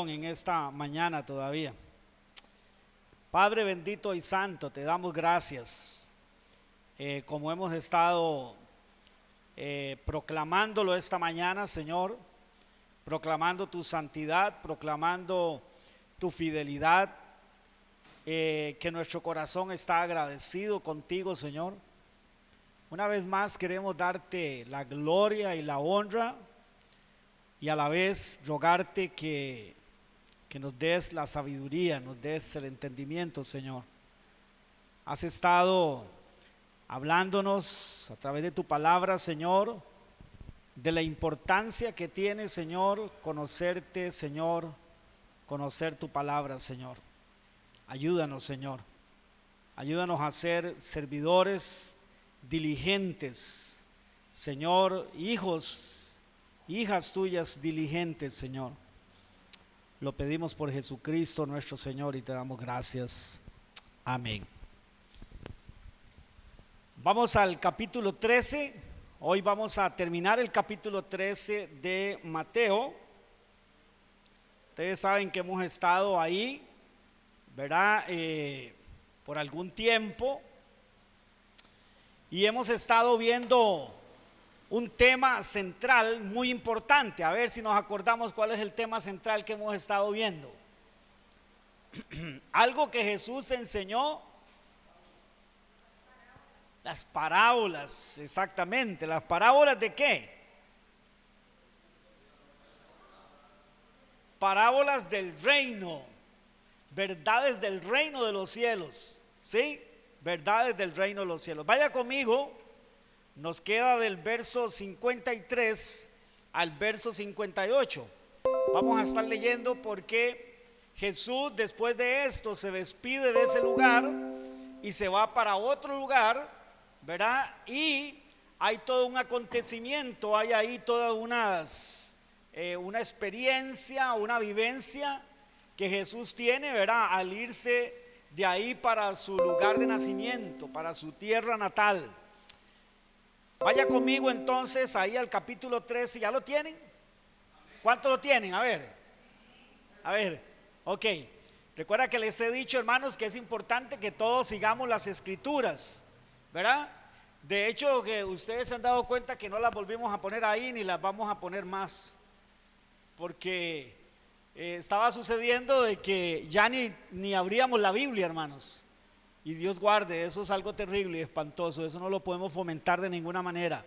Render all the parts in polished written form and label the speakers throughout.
Speaker 1: En esta mañana todavía. Padre bendito y santo, te damos gracias, como hemos estado proclamándolo esta mañana, Señor, proclamando tu santidad, proclamando tu fidelidad, que nuestro corazón está agradecido contigo, Señor. Una vez más queremos darte la gloria y la honra, y a la vez rogarte que nos des la sabiduría, nos des el entendimiento, Señor. Has estado hablándonos a través de tu palabra, Señor, de la importancia que tiene, Señor, conocerte, Señor, conocer tu palabra, Señor. Ayúdanos, Señor. Ayúdanos a ser servidores diligentes, Señor, hijos, hijas tuyas diligentes, Señor. Lo pedimos por Jesucristo nuestro Señor y te damos gracias. Amén. Vamos al capítulo 13. Hoy vamos a terminar el capítulo 13 de Mateo. Ustedes saben que hemos estado ahí, ¿verdad? Por algún tiempo. Y hemos estado viendo un tema central muy importante. A ver si nos acordamos cuál es el tema central que hemos estado viendo. Algo que Jesús enseñó. Las parábolas, exactamente. ¿Las parábolas de qué? Parábolas del reino. Verdades del reino de los cielos. ¿Sí? Verdades del reino de los cielos. Vaya conmigo. Nos queda del verso 53 al verso 58. Vamos a estar leyendo porque Jesús después de esto se despide de ese lugar y se va para otro lugar, ¿verdad? Y hay todo un acontecimiento, hay ahí toda una experiencia, una vivencia que Jesús tiene, ¿verdad? Al irse de ahí para su lugar de nacimiento, para su tierra natal. Vaya conmigo entonces ahí al capítulo 13, ¿ya lo tienen? ¿Cuánto lo tienen? A ver, ok. Recuerda que les he dicho, hermanos, que es importante que todos sigamos las escrituras, ¿verdad? De hecho, que ustedes se han dado cuenta que no las volvimos a poner ahí ni las vamos a poner más, porque estaba sucediendo de que ya ni abríamos la Biblia, hermanos. Y Dios guarde, eso es algo terrible y espantoso, eso no lo podemos fomentar de ninguna manera.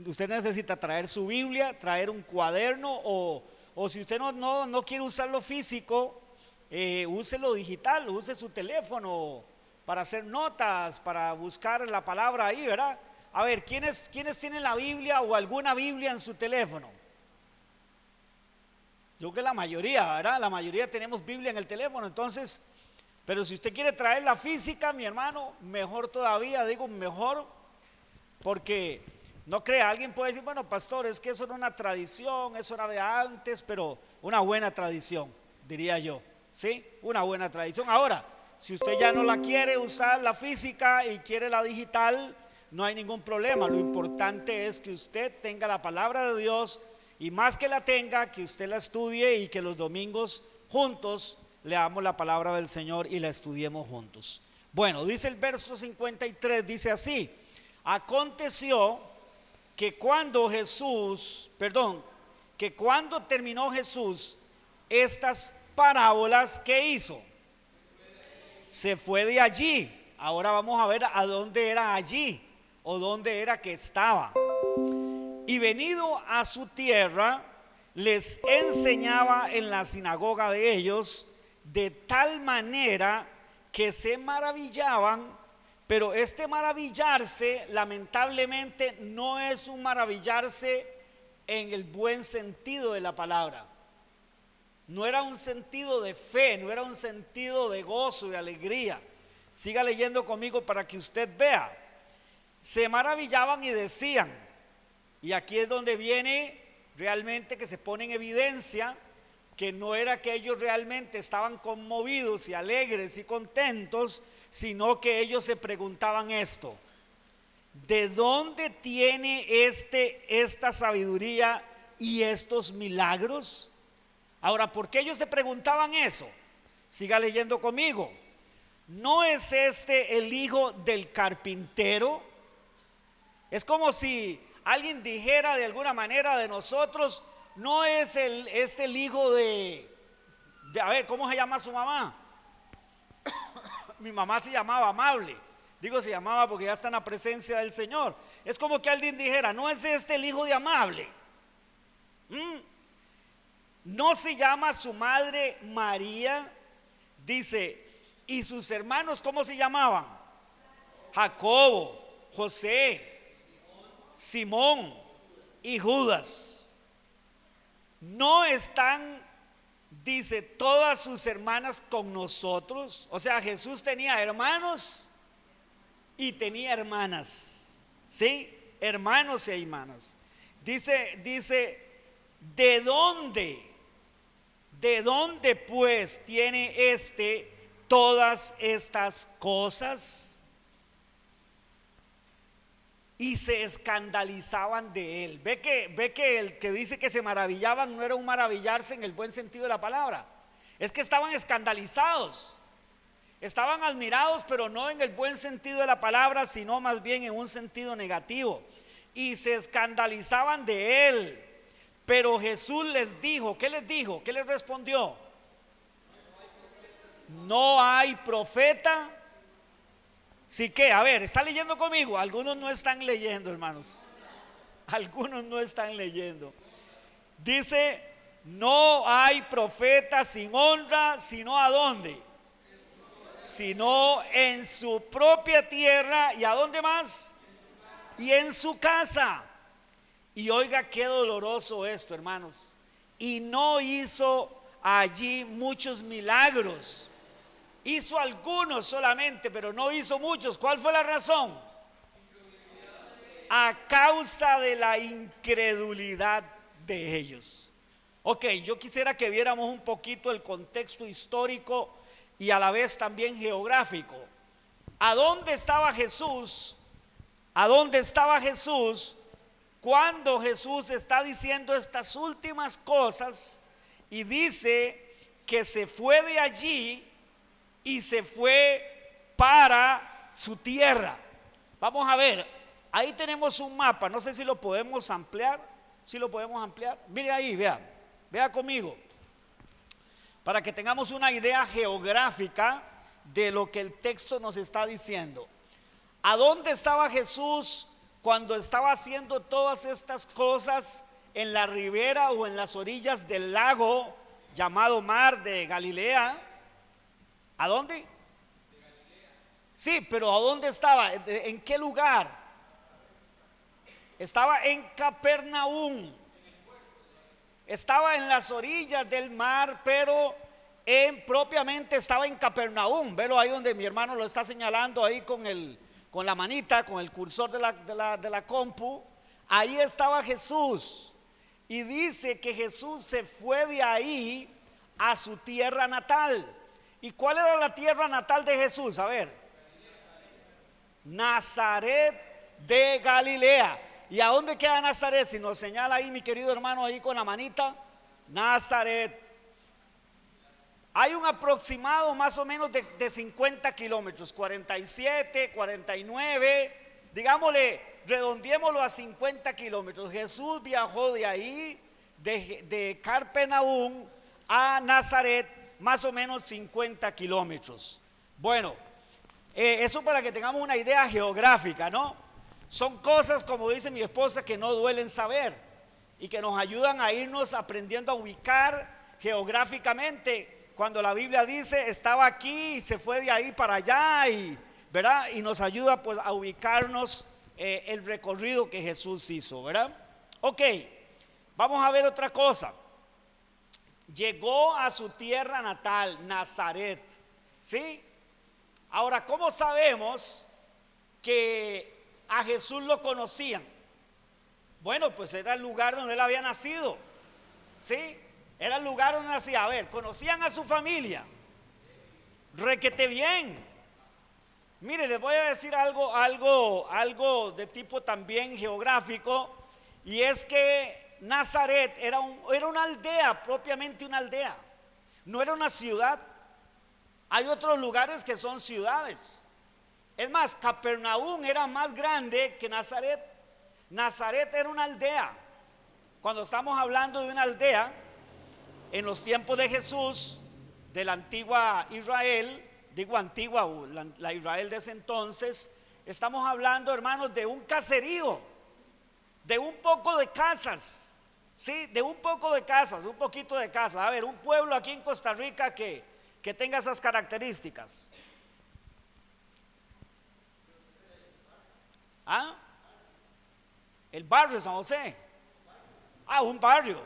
Speaker 1: Usted necesita traer su Biblia, traer un cuaderno o si usted no quiere usar lo físico, use lo digital, use su teléfono para hacer notas, para buscar la palabra ahí, ¿verdad? A ver, ¿quiénes tienen la Biblia o alguna Biblia en su teléfono? Yo creo que la mayoría, ¿verdad? La mayoría tenemos Biblia en el teléfono, entonces... Pero si usted quiere traer la física, mi hermano, mejor todavía, digo mejor, porque no crea, alguien puede decir, bueno, pastor, es que eso era una tradición, eso era de antes, pero una buena tradición, diría yo, ¿sí? Una buena tradición. Ahora, si usted ya no la quiere usar la física y quiere la digital, no hay ningún problema. Lo importante es que usted tenga la palabra de Dios y más que la tenga, que usted la estudie y que los domingos juntos leamos la palabra del Señor y la estudiemos juntos. Bueno, dice el verso 53, dice así: aconteció que cuando terminó Jesús estas parábolas, ¿qué hizo? Se fue de allí. Ahora vamos a ver a dónde era allí o dónde era que estaba. Y venido a su tierra, les enseñaba en la sinagoga de ellos, de tal manera que se maravillaban, pero este maravillarse lamentablemente no es un maravillarse en el buen sentido de la palabra. No era un sentido de fe, no era un sentido de gozo y alegría. Siga leyendo conmigo para que usted vea. Se maravillaban y decían, y aquí es donde viene realmente que se pone en evidencia que no era que ellos realmente estaban conmovidos y alegres y contentos, sino que ellos se preguntaban esto: ¿de dónde tiene esta sabiduría y estos milagros? Ahora, ¿por qué ellos se preguntaban eso? Siga leyendo conmigo. ¿No es este el hijo del carpintero? Es como si alguien dijera de alguna manera de nosotros, ¿no es el hijo a ver, ¿cómo se llama su mamá? Mi mamá se llamaba Amable. Digo se llamaba porque ya está en la presencia del Señor. Es como que alguien dijera, ¿no es este el hijo de Amable? ¿No se llama su madre María? Dice, ¿y sus hermanos cómo se llamaban? Jacobo, José, Simón y Judas. ¿No están, dice, todas sus hermanas con nosotros? O sea, Jesús tenía hermanos y tenía hermanas, ¿sí? Hermanos y hermanas. Dice, ¿de dónde pues tiene todas estas cosas? Y se escandalizaban de él. Ve que el que dice que se maravillaban no era un maravillarse en el buen sentido de la palabra. Es que estaban escandalizados. Estaban admirados, pero no en el buen sentido de la palabra, sino más bien en un sentido negativo. Y se escandalizaban de él. Pero Jesús les dijo, ¿qué les dijo? ¿Qué les respondió? No hay profeta. Sí que, a ver, ¿está leyendo conmigo? Algunos no están leyendo, hermanos. Algunos no están leyendo. Dice, no hay profeta sin honra, sino ¿a dónde? Sino en su propia tierra. ¿Y a dónde más? Y en su casa. Y oiga qué doloroso esto, hermanos. Y no hizo allí muchos milagros. Hizo algunos solamente, pero no hizo muchos. ¿Cuál fue la razón? A causa de la incredulidad de ellos. Ok, yo quisiera que viéramos un poquito el contexto histórico y a la vez también geográfico. ¿A dónde estaba Jesús? ¿A dónde estaba Jesús cuando Jesús está diciendo estas últimas cosas? Y dice que se fue de allí y se fue para su tierra. Vamos a ver, ahí tenemos un mapa, no sé si lo podemos ampliar. ¿Sí lo podemos ampliar? Mire ahí, vea conmigo, para que tengamos una idea geográfica de lo que el texto nos está diciendo. ¿A dónde estaba Jesús cuando estaba haciendo todas estas cosas? En la ribera o en las orillas del lago llamado Mar de Galilea. ¿A dónde? Sí, pero ¿a dónde estaba? ¿En qué lugar? Estaba en Capernaum. Estaba en las orillas del mar, pero propiamente estaba en Capernaum. Velo ahí donde mi hermano lo está señalando ahí con la manita, con el cursor de la compu. Ahí estaba Jesús. Y dice que Jesús se fue de ahí a su tierra natal. ¿Y cuál era la tierra natal de Jesús? A ver, Nazaret de Galilea. ¿Y a dónde queda Nazaret? Si nos señala ahí mi querido hermano ahí con la manita, Nazaret. Hay un aproximado más o menos de 50 kilómetros, 47, 49, digámosle, redondeémoslo a 50 kilómetros. Jesús viajó de ahí, de Capernaum a Nazaret, más o menos 50 kilómetros. Bueno, eso para que tengamos una idea geográfica, ¿no? Son cosas, como dice mi esposa, que no duelen saber y que nos ayudan a irnos aprendiendo a ubicar geográficamente. Cuando la Biblia dice estaba aquí y se fue de ahí para allá, ¿verdad? Y nos ayuda pues a ubicarnos el recorrido que Jesús hizo, ¿verdad? Ok, vamos a ver otra cosa. Llegó a su tierra natal, Nazaret, ¿sí? Ahora, ¿cómo sabemos que a Jesús lo conocían? Bueno, pues era el lugar donde él había nacido, ¿sí? Era el lugar donde nacía. A ver, conocían a su familia, requete bien. Mire, les voy a decir algo de tipo también geográfico, y es que Nazaret era una aldea, propiamente una aldea. No era una ciudad. Hay otros lugares que son ciudades. Es más, Capernaum era más grande que Nazaret. Nazaret era una aldea. Cuando estamos hablando de una aldea, en los tiempos de Jesús, de la antigua Israel, digo antigua, la Israel de ese entonces, estamos hablando, hermanos, de un caserío, de un poco de casas, sí, de un poco de casas, un poquito de casas. A ver, un pueblo aquí en Costa Rica que tenga esas características. ¿Ah? El barrio San José. Ah, un barrio.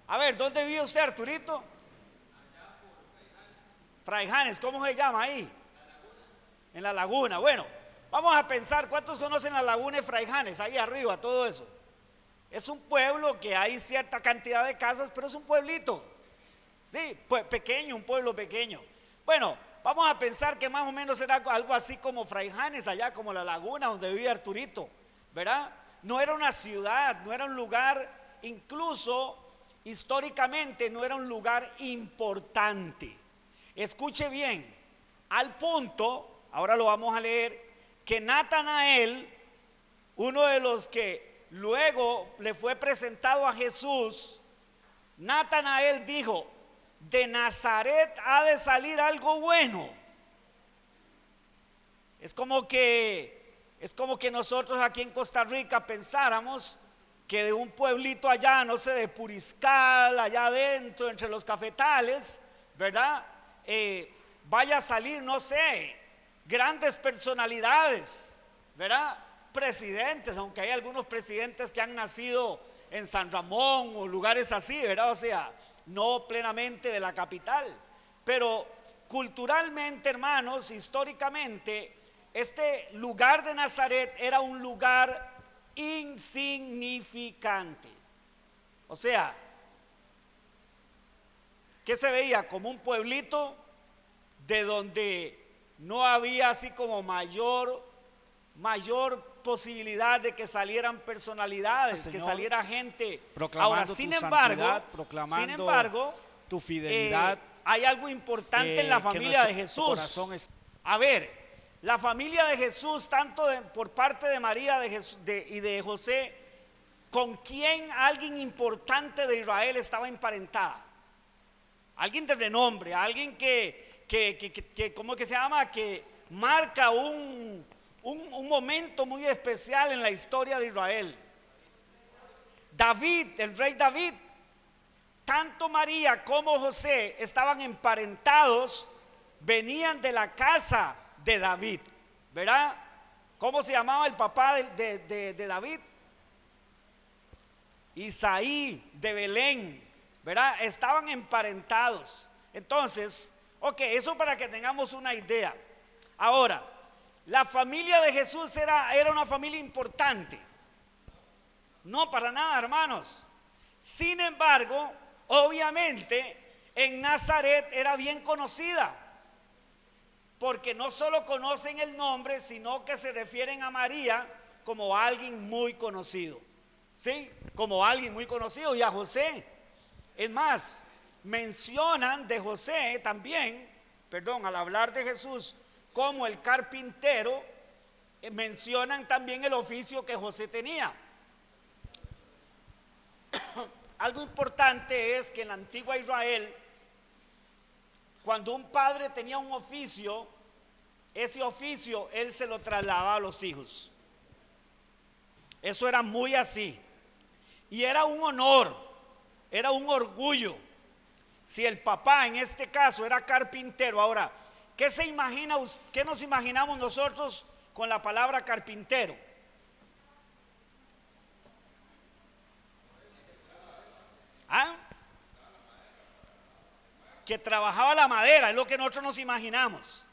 Speaker 1: A ver, ¿dónde vive usted, Arturito? Fraijanes, ¿cómo se llama ahí? En la laguna. Bueno, vamos a pensar, ¿cuántos conocen la laguna de Fraijanes? Ahí arriba, todo eso. Es un pueblo que hay cierta cantidad de casas, pero es un pueblito. Sí, pues pequeño, un pueblo pequeño. Bueno, vamos a pensar que más o menos era algo así como Fraijanes, allá como la laguna donde vive Arturito, ¿verdad? No era una ciudad, no era un lugar, incluso históricamente no era un lugar importante. Escuche bien, al punto, ahora lo vamos a leer, que Natanael, uno de los que luego le fue presentado a Jesús, Natanael dijo: de Nazaret ha de salir algo bueno. Es como que nosotros aquí en Costa Rica pensáramos que de un pueblito allá, no sé, de Puriscal, allá adentro, entre los cafetales, ¿verdad? Vaya a salir, no sé, grandes personalidades, ¿verdad? Presidentes, aunque hay algunos presidentes que han nacido en San Ramón o lugares así, ¿verdad? O sea, no plenamente de la capital, pero culturalmente, hermanos, históricamente, este lugar de Nazaret era un lugar insignificante. O sea, que se veía como un pueblito de donde no había así como mayor posibilidad de que salieran personalidades, Señor, que saliera gente. Ahora, sin embargo,
Speaker 2: tu fidelidad,
Speaker 1: hay algo importante en la familia de Jesús. A ver, la familia de Jesús, tanto por parte de María y de José, ¿con quién alguien importante de Israel estaba emparentada? Alguien de renombre, alguien que ¿cómo que se llama? Que marca un momento muy especial en la historia de Israel. David, el rey David. Tanto María como José estaban emparentados, venían de la casa de David, ¿verdad? ¿Cómo se llamaba el papá de David? Isaí de Belén, ¿verdad? Estaban emparentados. Entonces, ok, eso para que tengamos una idea. Ahora, la familia de Jesús era una familia importante. No, para nada, hermanos. Sin embargo, obviamente, en Nazaret era bien conocida, porque no solo conocen el nombre, sino que se refieren a María como alguien muy conocido. ¿Sí? Como alguien muy conocido, y a José. Es más, mencionan de José también, al hablar de Jesús como el carpintero, mencionan también el oficio que José tenía. Algo importante es que en la antigua Israel, cuando un padre tenía un oficio, ese oficio él se lo trasladaba a los hijos. Eso era muy así. Y era un honor, era un orgullo. Si el papá en este caso era carpintero, ahora, ¿qué nos imaginamos nosotros con la palabra carpintero? ¿Ah? Que trabajaba la madera, es lo que nosotros nos imaginamos.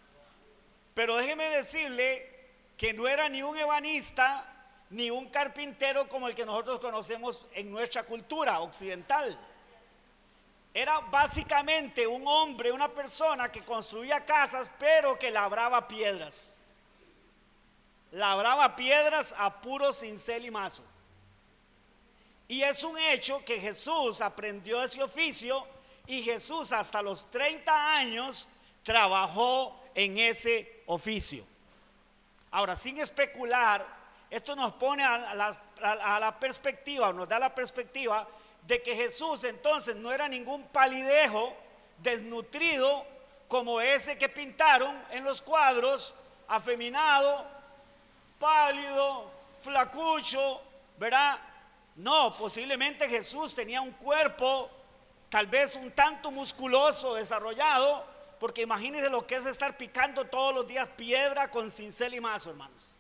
Speaker 1: Pero déjeme decirle que no era ni un ebanista ni un carpintero como el que nosotros conocemos en nuestra cultura occidental. Era básicamente un hombre, una persona que construía casas, pero que labraba piedras. Labraba piedras a puro cincel y mazo. Y es un hecho que Jesús aprendió ese oficio y Jesús hasta los 30 años trabajó en ese oficio. Ahora, sin especular, esto nos pone a la perspectiva, nos da la perspectiva de que Jesús entonces no era ningún palidejo desnutrido como ese que pintaron en los cuadros, afeminado, pálido, flacucho, ¿verdad? No, posiblemente Jesús tenía un cuerpo tal vez un tanto musculoso, desarrollado, porque imagínense lo que es estar picando todos los días piedra con cincel y mazo, hermanos,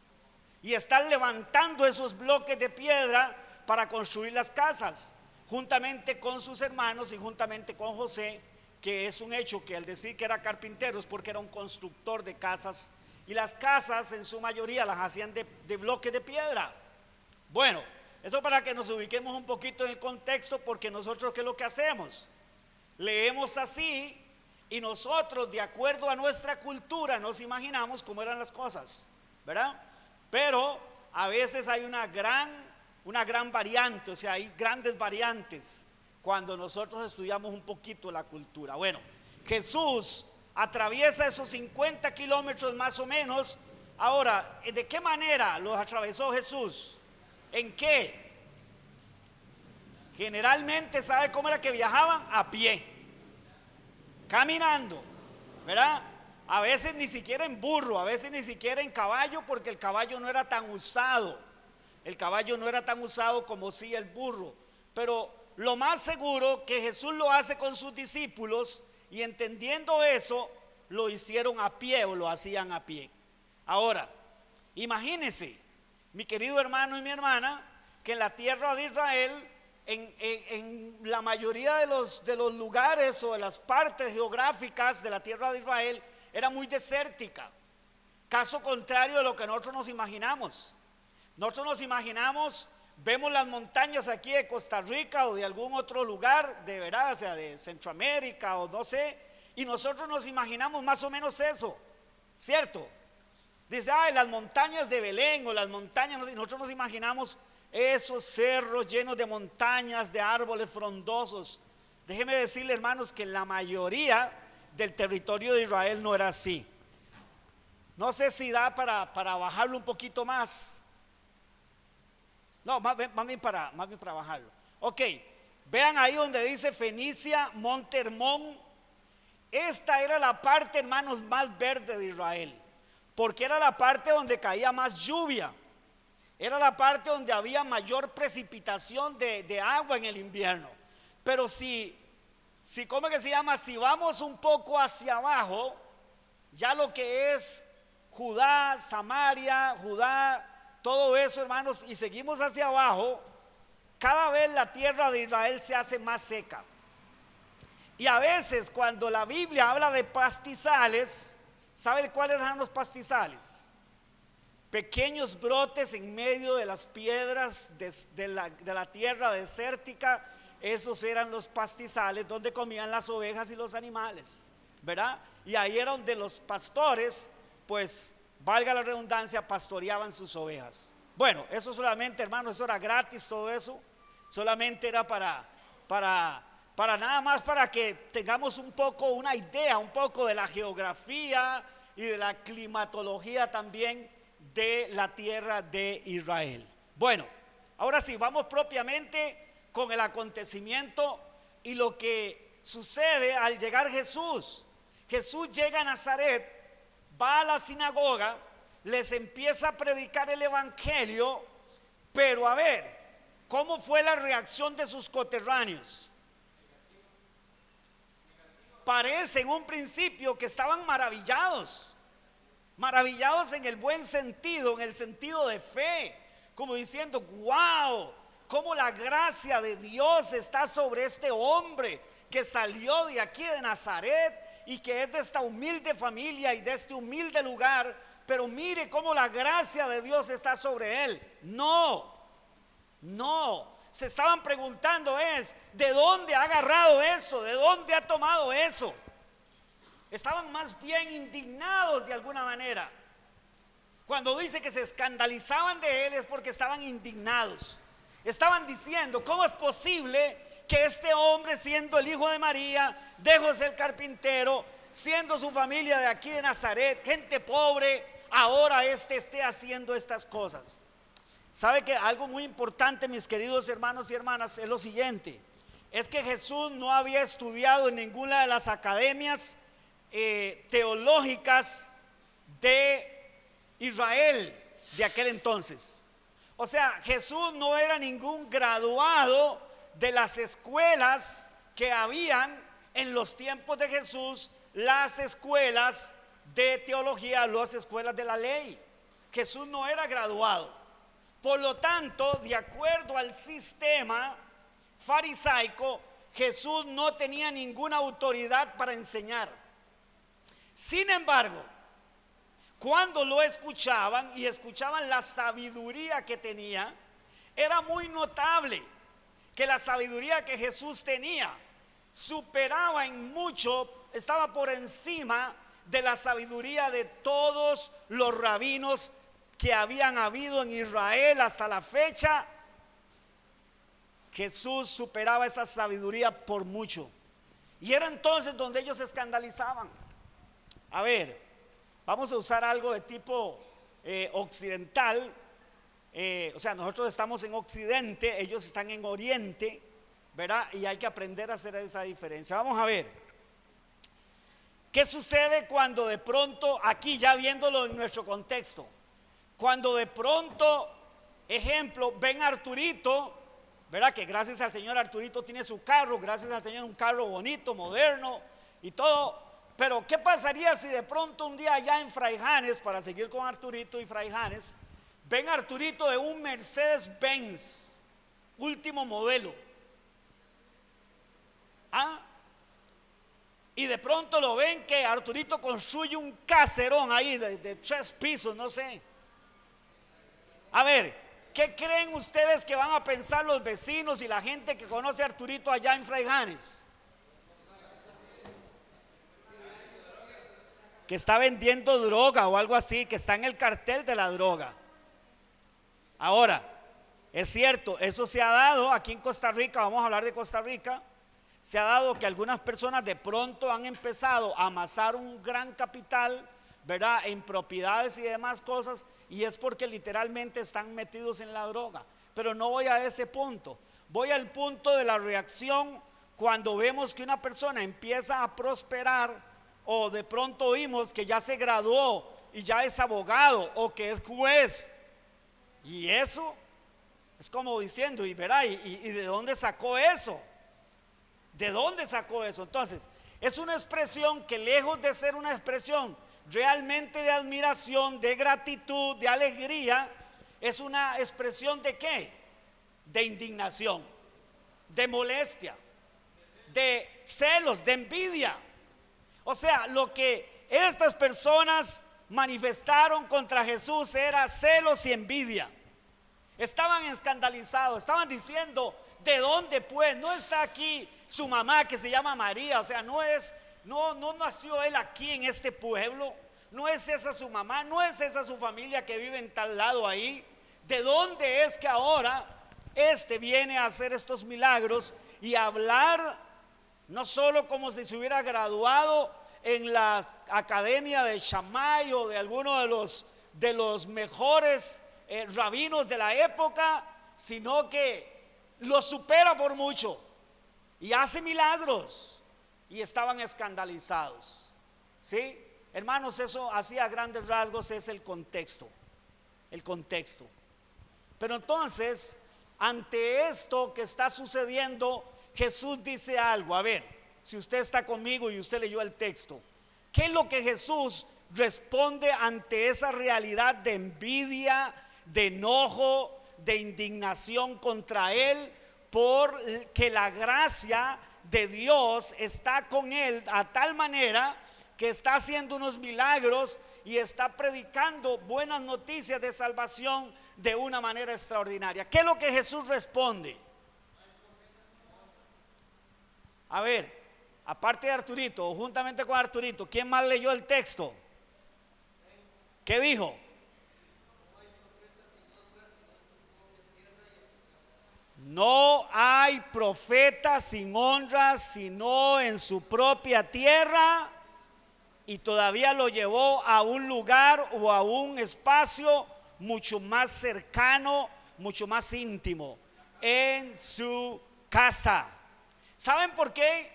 Speaker 1: y estar levantando esos bloques de piedra para construir las casas, juntamente con sus hermanos y juntamente con José, que es un hecho que al decir que era carpintero es porque era un constructor de casas, y las casas en su mayoría las hacían de bloques de piedra. Bueno, eso para que nos ubiquemos un poquito en el contexto, porque nosotros ¿qué es lo que hacemos? Leemos así y nosotros de acuerdo a nuestra cultura nos imaginamos cómo eran las cosas, ¿verdad? Pero a veces hay una gran variante, o sea, hay grandes variantes cuando nosotros estudiamos un poquito la cultura. Bueno, Jesús atraviesa esos 50 kilómetros más o menos. Ahora, ¿de qué manera los atravesó Jesús? ¿En qué? Generalmente, ¿sabe cómo era que viajaban? A pie, caminando, ¿verdad? A veces ni siquiera en burro, a veces ni siquiera en caballo, porque el caballo no era tan usado. El caballo no era tan usado como sí el burro. Pero lo más seguro que Jesús lo hace con sus discípulos, y entendiendo eso, lo hicieron a pie o lo hacían a pie. Ahora, imagínense, mi querido hermano y mi hermana, que en la tierra de Israel, en la mayoría de los lugares o de las partes geográficas de la tierra de Israel, era muy desértica, caso contrario de lo que nosotros nos imaginamos. Nosotros nos imaginamos, vemos las montañas aquí de Costa Rica o de algún otro lugar, de verdad, o sea, de Centroamérica o no sé, y nosotros nos imaginamos más o menos eso, ¿cierto? Dice, las montañas de Belén o las montañas, y nosotros nos imaginamos esos cerros llenos de montañas, de árboles frondosos. Déjenme decirle, hermanos, que la mayoría del territorio de Israel no era así. No sé si da para bajarlo un poquito más. No, más bien para bajarlo. Ok, vean ahí donde dice Fenicia, Monte Hermón. Esta era la parte, hermanos, más verde de Israel, porque era la parte donde caía más lluvia. Era la parte donde había mayor precipitación de agua en el invierno. Pero ¿cómo que se llama? Si vamos un poco hacia abajo, ya lo que es Judá, Samaria, todo eso, hermanos, y seguimos hacia abajo, cada vez la tierra de Israel se hace más seca. Y a veces cuando la Biblia habla de pastizales, ¿saben cuáles eran los pastizales? Pequeños brotes en medio de las piedras de la tierra desértica. Esos eran los pastizales donde comían las ovejas y los animales, ¿verdad? Y ahí era donde los pastores, pues valga la redundancia, pastoreaban sus ovejas. Bueno, eso solamente, hermanos, eso era gratis, todo eso solamente era para nada más para que tengamos un poco una idea, un poco de la geografía y de la climatología también de la tierra de Israel. Bueno, ahora sí, vamos propiamente con el acontecimiento y lo que sucede al llegar Jesús. Jesús llega a Nazaret, va a la sinagoga, les empieza a predicar el evangelio, pero a ver, ¿cómo fue la reacción de sus coterráneos? Parece en un principio que estaban maravillados en el buen sentido, en el sentido de fe, como diciendo, wow, cómo la gracia de Dios está sobre este hombre que salió de aquí de Nazaret y que es de esta humilde familia y de este humilde lugar, pero mire cómo la gracia de Dios está sobre él. No, se estaban preguntando ¿de dónde ha agarrado eso? ¿De dónde ha tomado eso? Estaban más bien indignados de alguna manera. Cuando dice que se escandalizaban de él es porque estaban indignados. Estaban diciendo: ¿cómo es posible que este hombre, siendo el hijo de María, de José el carpintero, siendo su familia de aquí de Nazaret, gente pobre, ahora esté haciendo estas cosas? ¿Sabe que algo muy importante, mis queridos hermanos y hermanas, es lo siguiente? Es que Jesús no había estudiado en ninguna de las academias teológicas de Israel de aquel entonces. O sea, Jesús no era ningún graduado de las escuelas que habían en los tiempos de Jesús, las escuelas de teología, las escuelas de la ley. Jesús no era graduado. Por lo tanto, de acuerdo al sistema farisaico, Jesús no tenía ninguna autoridad para enseñar. Sin embargo, cuando lo escuchaban y escuchaban la sabiduría que tenía, era muy notable que la sabiduría que Jesús tenía superaba en mucho, estaba por encima de la sabiduría de todos los rabinos que habían habido en Israel hasta la fecha. Jesús superaba esa sabiduría por mucho. Y era entonces donde ellos se escandalizaban. A ver, vamos a usar algo de tipo occidental. O sea, nosotros estamos en Occidente, ellos están en Oriente, ¿verdad? Y hay que aprender a hacer esa diferencia. Vamos a ver, ¿qué sucede cuando de pronto, aquí ya viéndolo en nuestro contexto, cuando de pronto, ejemplo, ven a Arturito, ¿verdad? Que gracias al Señor Arturito tiene su carro, gracias al Señor un carro bonito, moderno y todo. Pero ¿qué pasaría si de pronto un día allá en Fraijanes, para seguir con Arturito y Fraijanes, ven a Arturito de un Mercedes-Benz último modelo? Y de pronto lo ven que Arturito construye un caserón ahí de 3 pisos, no sé. A ver, ¿qué creen ustedes que van a pensar los vecinos y la gente que conoce a Arturito allá en Fraijanes? Que está vendiendo droga o algo así, que está en el cartel de la droga. Ahora, es cierto, eso se ha dado aquí en Costa Rica, vamos a hablar de Costa Rica. Se ha dado que algunas personas de pronto han empezado a amasar un gran capital, ¿verdad?, en propiedades y demás cosas, y es porque literalmente están metidos en la droga. Pero no voy a ese punto, voy al punto de la reacción cuando vemos que una persona empieza a prosperar, o de pronto oímos que ya se graduó y ya es abogado o que es juez, y eso es como diciendo, y verá, ¿y de dónde sacó eso? ¿De dónde sacó eso? Entonces, es una expresión que, lejos de ser una expresión realmente de admiración, de gratitud, de alegría, es una expresión de ¿qué? De indignación, de molestia, de celos, de envidia. O sea, lo que estas personas manifestaron contra Jesús era celos y envidia. Estaban escandalizados, estaban diciendo: ¿de dónde pues? No está aquí su mamá que se llama María, o sea, no nació él aquí en este pueblo, no es esa su mamá, no es esa su familia que vive en tal lado ahí. ¿De dónde es que ahora viene a hacer estos milagros y a hablar no solo como si se hubiera graduado en la academia de Shammai o de alguno de los mejores rabinos de la época, sino que lo supera por mucho y hace milagros? Y estaban escandalizados, ¿sí? Hermanos, eso así a grandes rasgos es el contexto. Pero entonces, ante esto que está sucediendo, Jesús dice algo. A ver, si usted está conmigo y usted leyó el texto, ¿qué es lo que Jesús responde ante esa realidad de envidia, de enojo, de indignación contra él, porque la gracia de Dios está con él a tal manera que está haciendo unos milagros y está predicando buenas noticias de salvación de una manera extraordinaria? ¿Qué es lo que Jesús responde? A ver, aparte de Arturito o juntamente con Arturito, ¿quién más leyó el texto? ¿Qué dijo? No hay profeta sin honra sino en su propia tierra, y todavía lo llevó a un lugar o a un espacio mucho más cercano, mucho más íntimo, en su casa. ¿Saben por qué?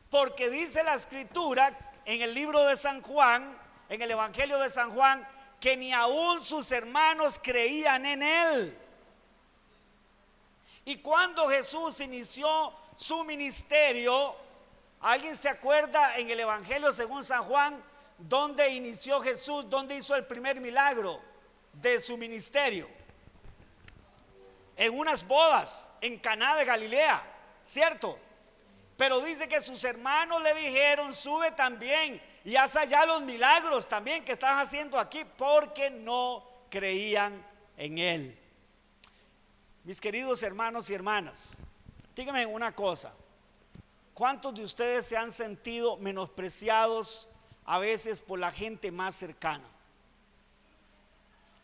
Speaker 1: Porque dice la escritura en el libro de San Juan, en el Evangelio de San Juan, que ni aún sus hermanos creían en él. Y cuando Jesús inició su ministerio, ¿alguien se acuerda en el Evangelio según San Juan dónde inició Jesús, dónde hizo el primer milagro de su ministerio? En unas bodas en Caná de Galilea, ¿cierto? Pero dice que sus hermanos le dijeron: sube también y haz allá los milagros también que estás haciendo aquí, porque no creían en él. Mis queridos hermanos y hermanas, díganme una cosa: ¿cuántos de ustedes se han sentido menospreciados a veces por la gente más cercana?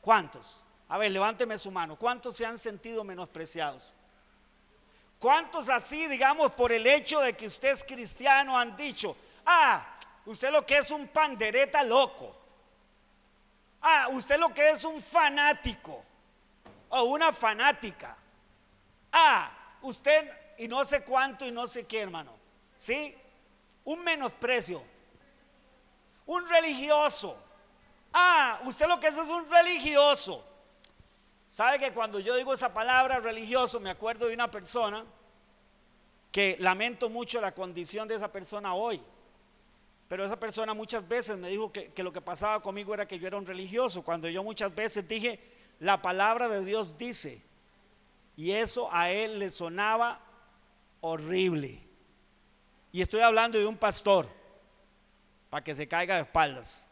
Speaker 1: ¿Cuántos? A ver, levánteme su mano. ¿Cuántos se han sentido menospreciados? ¿Cuántos así, digamos, por el hecho de que usted es cristiano, han dicho: usted lo que es un pandereta loco, usted lo que es un fanático o una fanática, usted y no sé cuánto y no sé qué, hermano? ¿Sí? Un menosprecio, un religioso. Usted lo que es un religioso. ¿Sabe que cuando yo digo esa palabra religioso me acuerdo de una persona que lamento mucho la condición de esa persona hoy? Pero esa persona muchas veces me dijo que lo que pasaba conmigo era que yo era un religioso, cuando yo muchas veces dije: la palabra de Dios dice, y eso a él le sonaba horrible. Y estoy hablando de un pastor, para que se caiga de espaldas.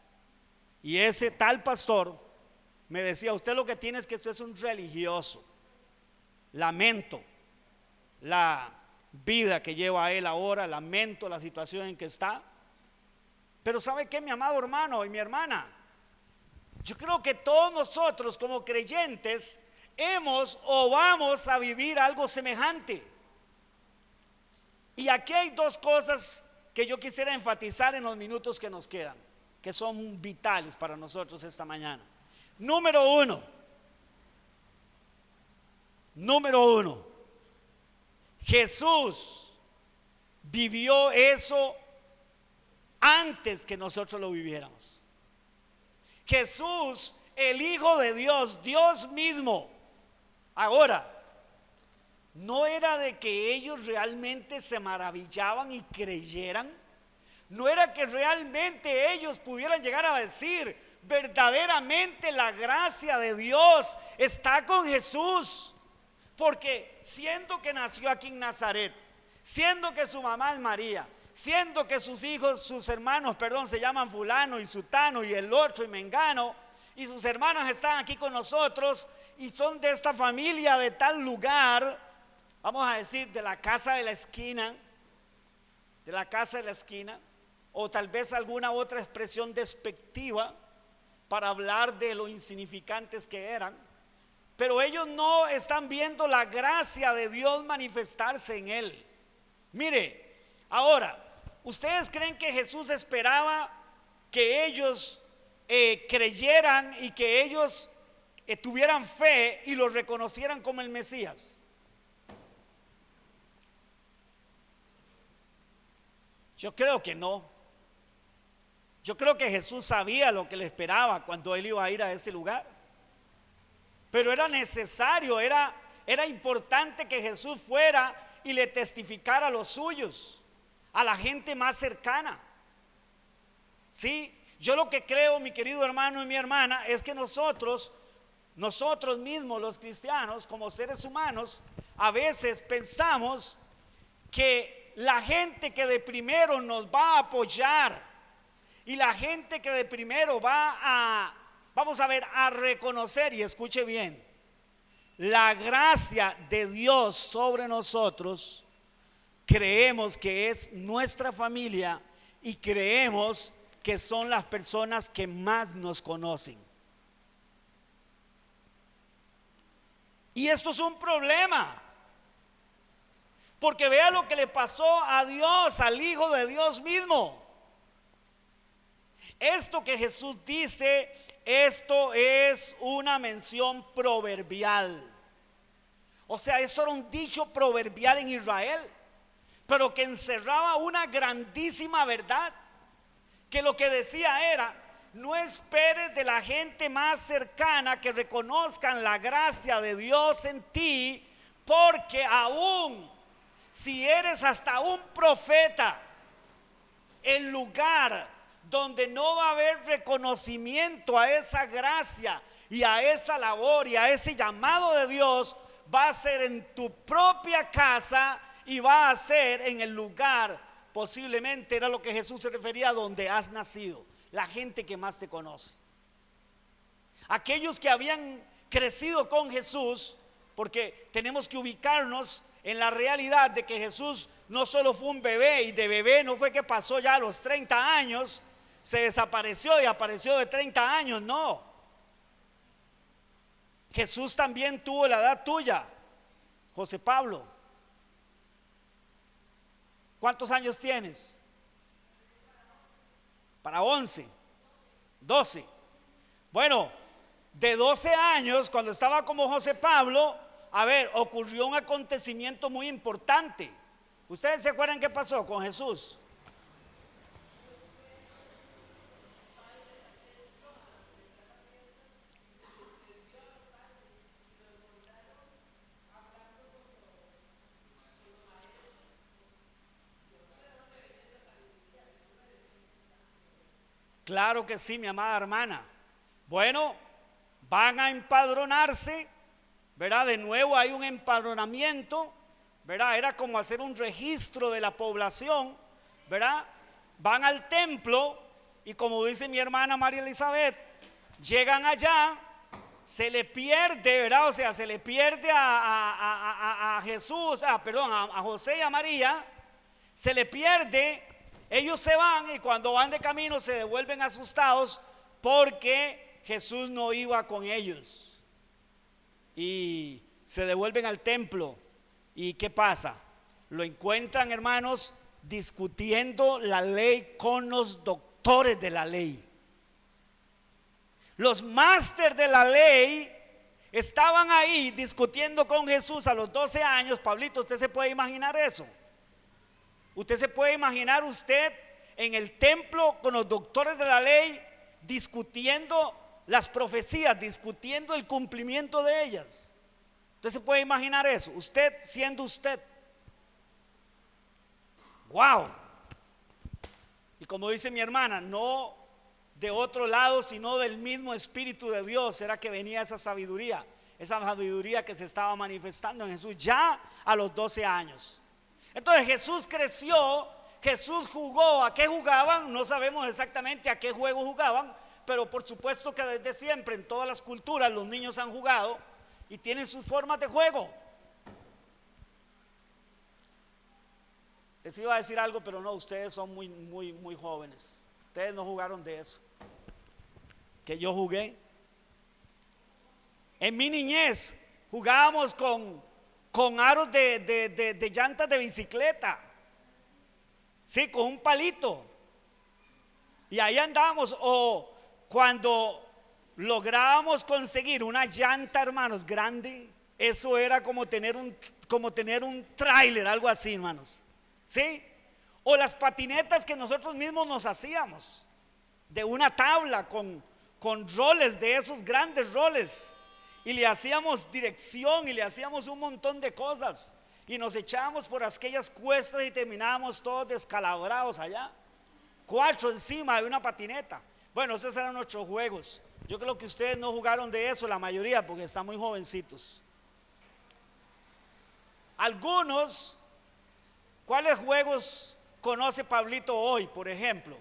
Speaker 1: Y ese tal pastor me decía: usted lo que tiene es que usted es un religioso. Lamento la vida que lleva él ahora, lamento la situación en que está. Pero ¿sabe qué, mi amado hermano y mi hermana? Yo creo que todos nosotros como creyentes hemos o vamos a vivir algo semejante. Y aquí hay dos cosas que yo quisiera enfatizar en los minutos que nos quedan, que son vitales para nosotros esta mañana. Número uno, Jesús vivió eso antes que nosotros lo viviéramos. Jesús, el Hijo de Dios, Dios mismo. Ahora, no era de que ellos realmente se maravillaban y creyeran. No era que realmente ellos pudieran llegar a decir: verdaderamente la gracia de Dios está con Jesús. Porque siendo que nació aquí en Nazaret, siendo que su mamá es María, siendo que sus hijos, sus hermanos, se llaman fulano y sutano y el otro y mengano, y sus hermanas están aquí con nosotros y son de esta familia de tal lugar, vamos a decir de la casa de la esquina, o tal vez alguna otra expresión despectiva para hablar de lo insignificantes que eran, pero ellos no están viendo la gracia de Dios manifestarse en él. Mire, ahora, ¿ustedes creen que Jesús esperaba que ellos creyeran y que ellos tuvieran fe y lo reconocieran como el Mesías? Yo creo que no. Yo creo que Jesús sabía lo que le esperaba cuando él iba a ir a ese lugar. Pero era necesario, era importante que Jesús fuera y le testificara a los suyos, a la gente más cercana. Sí, yo lo que creo, mi querido hermano y mi hermana, es que nosotros mismos, los cristianos, como seres humanos, a veces pensamos que la gente que de primero nos va a apoyar y la gente que de primero vamos a ver, a reconocer, y escuche bien, la gracia de Dios sobre nosotros, creemos que es nuestra familia y creemos que son las personas que más nos conocen. Y esto es un problema, Porque vea lo que le pasó a Dios, al Hijo de Dios mismo. Esto que Jesús dice, esto es una mención proverbial. O sea, esto era un dicho proverbial en Israel, pero que encerraba una grandísima verdad, que lo que decía era: no esperes de la gente más cercana que reconozcan la gracia de Dios en ti, porque aún si eres hasta un profeta, el lugar donde no va a haber reconocimiento a esa gracia y a esa labor y a ese llamado de Dios, va a ser en tu propia casa y va a ser en el lugar, posiblemente era lo que Jesús se refería, donde has nacido, la gente que más te conoce. Aquellos que habían crecido con Jesús, porque tenemos que ubicarnos en la realidad de que Jesús no solo fue un bebé, y de bebé no fue que pasó ya a los 30 años, se desapareció y apareció de 30 años, no. Jesús también tuvo la edad tuya, José Pablo. ¿Cuántos años tienes? Para 11, 12. Bueno, de 12 años, cuando estaba como José Pablo, a ver, ocurrió un acontecimiento muy importante. ¿Ustedes se acuerdan qué pasó con Jesús? Claro que sí, mi amada hermana. Bueno, van a empadronarse, ¿verdad? De nuevo hay un empadronamiento, ¿verdad? Era como hacer un registro de la población, ¿verdad? Van al templo y, como dice mi hermana María Elizabeth, llegan allá, se le pierde, ¿verdad? O sea, se le pierde a Jesús, perdón, a José y a María, se le pierde. Ellos se van y cuando van de camino se devuelven asustados porque Jesús no iba con ellos. Y se devuelven al templo. ¿Y qué pasa? Lo encuentran, hermanos, discutiendo la ley con los doctores de la ley. Los másteres de la ley estaban ahí discutiendo con Jesús a los 12 años. Pablito, ¿usted se puede imaginar eso? Usted se puede imaginar usted en el templo con los doctores de la ley discutiendo las profecías, discutiendo el cumplimiento de ellas. Usted se puede imaginar eso, usted siendo usted. Wow. Y como dice mi hermana, no de otro lado, sino del mismo Espíritu de Dios era que venía esa sabiduría que se estaba manifestando en Jesús ya a los 12 años. Entonces Jesús creció, Jesús jugó. ¿A qué jugaban? No sabemos exactamente a qué juego jugaban, pero por supuesto que desde siempre en todas las culturas los niños han jugado y tienen sus formas de juego. Les iba a decir algo, pero no, ustedes son muy jóvenes. Ustedes no jugaron de eso que yo jugué. En mi niñez jugábamos con aros de llantas de bicicleta, sí, con un palito, y ahí andábamos. O cuando lográbamos conseguir una llanta, hermanos, grande, eso era como tener un tráiler, algo así, hermanos, sí. O las patinetas que nosotros mismos nos hacíamos de una tabla con roles, de esos grandes roles, y le hacíamos dirección y le hacíamos un montón de cosas y nos echábamos por aquellas cuestas y terminábamos todos descalabrados allá, 4 encima de una patineta. Bueno, esos eran nuestros juegos. Yo creo que ustedes no jugaron de eso, la mayoría, porque están muy jovencitos. Algunos, ¿cuáles juegos conoce Pablito hoy, por ejemplo?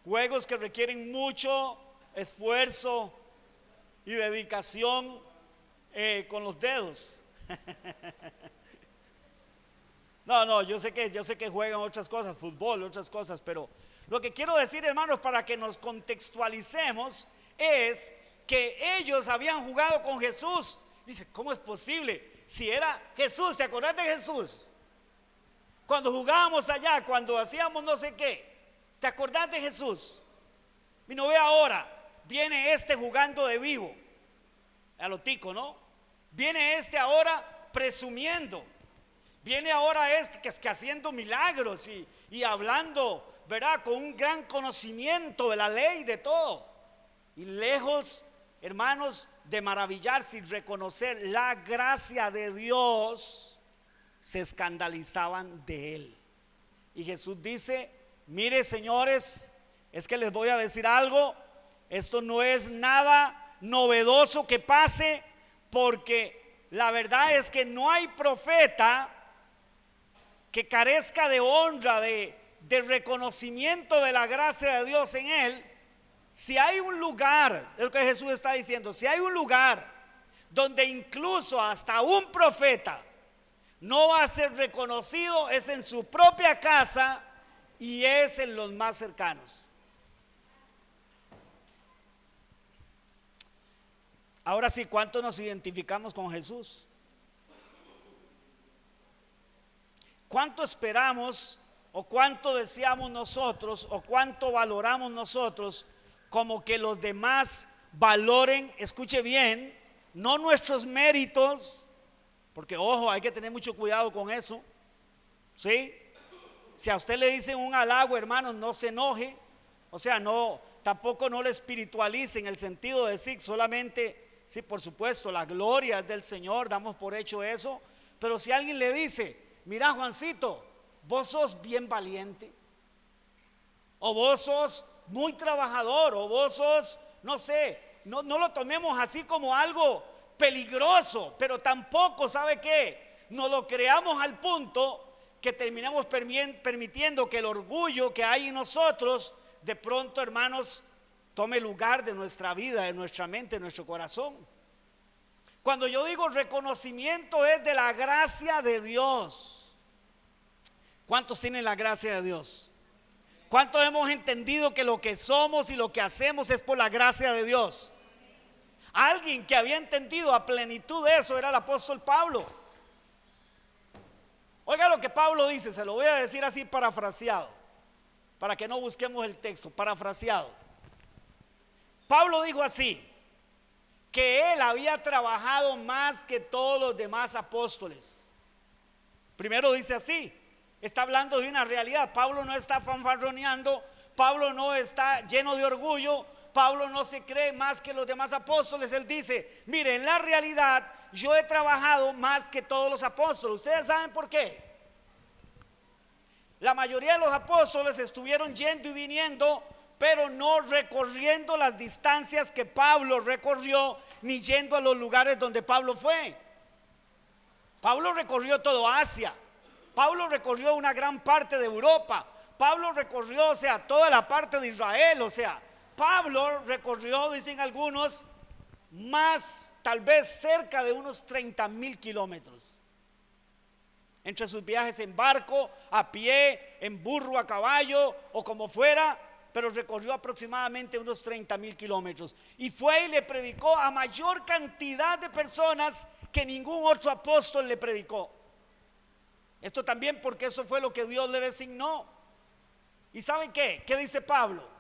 Speaker 1: Juegos que requieren mucho esfuerzo y dedicación con los dedos. No, yo sé que juegan otras cosas, fútbol, otras cosas, pero lo que quiero decir, hermanos, para que nos contextualicemos, es que ellos habían jugado con Jesús Dice, ¿cómo es posible? Si era Jesús, ¿te acordás de Jesús? Cuando jugábamos allá, cuando hacíamos no sé qué, ¿te acordás de Jesús? Y no ve ahora, viene este jugando de vivo, a lo tico, ¿no? Viene este ahora presumiendo, viene ahora este que haciendo milagros y hablando, ¿verdad? Con un gran conocimiento de la ley, de todo. Y lejos, hermanos, de maravillarse y reconocer la gracia de Dios, se escandalizaban de él. Y Jesús dice, mire señores, es que les voy a decir algo, esto no es nada novedoso que pase, porque la verdad es que no hay profeta que carezca de honra, de reconocimiento de la gracia de Dios en él. Si hay un lugar, es lo que Jesús está diciendo, si hay un lugar donde incluso hasta un profeta no va a ser reconocido, es en su propia casa y es en los más cercanos. Ahora sí, ¿cuánto nos identificamos con Jesús? ¿Cuánto esperamos o cuánto deseamos nosotros o cuánto valoramos nosotros como que los demás valoren, escuche bien, no nuestros méritos, porque ojo, hay que tener mucho cuidado con eso, ¿sí? Si a usted le dicen un halago, hermanos, no se enoje, o sea, no, tampoco no le espiritualice en el sentido de decir solamente, sí, por supuesto, la gloria es del Señor, damos por hecho eso, pero si alguien le dice, mira Juancito, vos sos bien valiente, o vos sos muy trabajador, o vos sos, no sé, no lo tomemos así como algo peligroso, pero tampoco, ¿sabe qué? No lo creamos al punto que terminamos permitiendo que el orgullo que hay en nosotros, de pronto, hermanos, tome lugar de nuestra vida, de nuestra mente, de nuestro corazón. Cuando yo digo reconocimiento es de la gracia de Dios. ¿Cuántos tienen la gracia de Dios? ¿Cuántos hemos entendido que lo que somos y lo que hacemos es por la gracia de Dios? Alguien que había entendido a plenitud de eso era el apóstol Pablo. Oiga lo que Pablo dice, se lo voy a decir así parafraseado, para que no busquemos el texto, parafraseado. Pablo dijo así, que él había trabajado más que todos los demás apóstoles. Primero dice así, está hablando de una realidad. Pablo no está fanfarroneando, Pablo no está lleno de orgullo, Pablo no se cree más que los demás apóstoles. Él dice, mire, en la realidad yo he trabajado más que todos los apóstoles. ¿Ustedes saben por qué? La mayoría de los apóstoles estuvieron yendo y viniendo, pero no recorriendo las distancias que Pablo recorrió, ni yendo a los lugares donde Pablo fue. Pablo recorrió todo Asia, Pablo recorrió una gran parte de Europa, Pablo recorrió, o sea, toda la parte de Israel, o sea, Pablo recorrió, dicen algunos, más, tal vez cerca de unos 30,000 kilómetros. Entre sus viajes en barco, a pie, en burro, a caballo o como fuera, pero recorrió aproximadamente unos 30,000 kilómetros. Y fue y le predicó a mayor cantidad de personas que ningún otro apóstol le predicó. Esto también porque eso fue lo que Dios le designó. ¿Y saben qué? ¿Qué dice Pablo?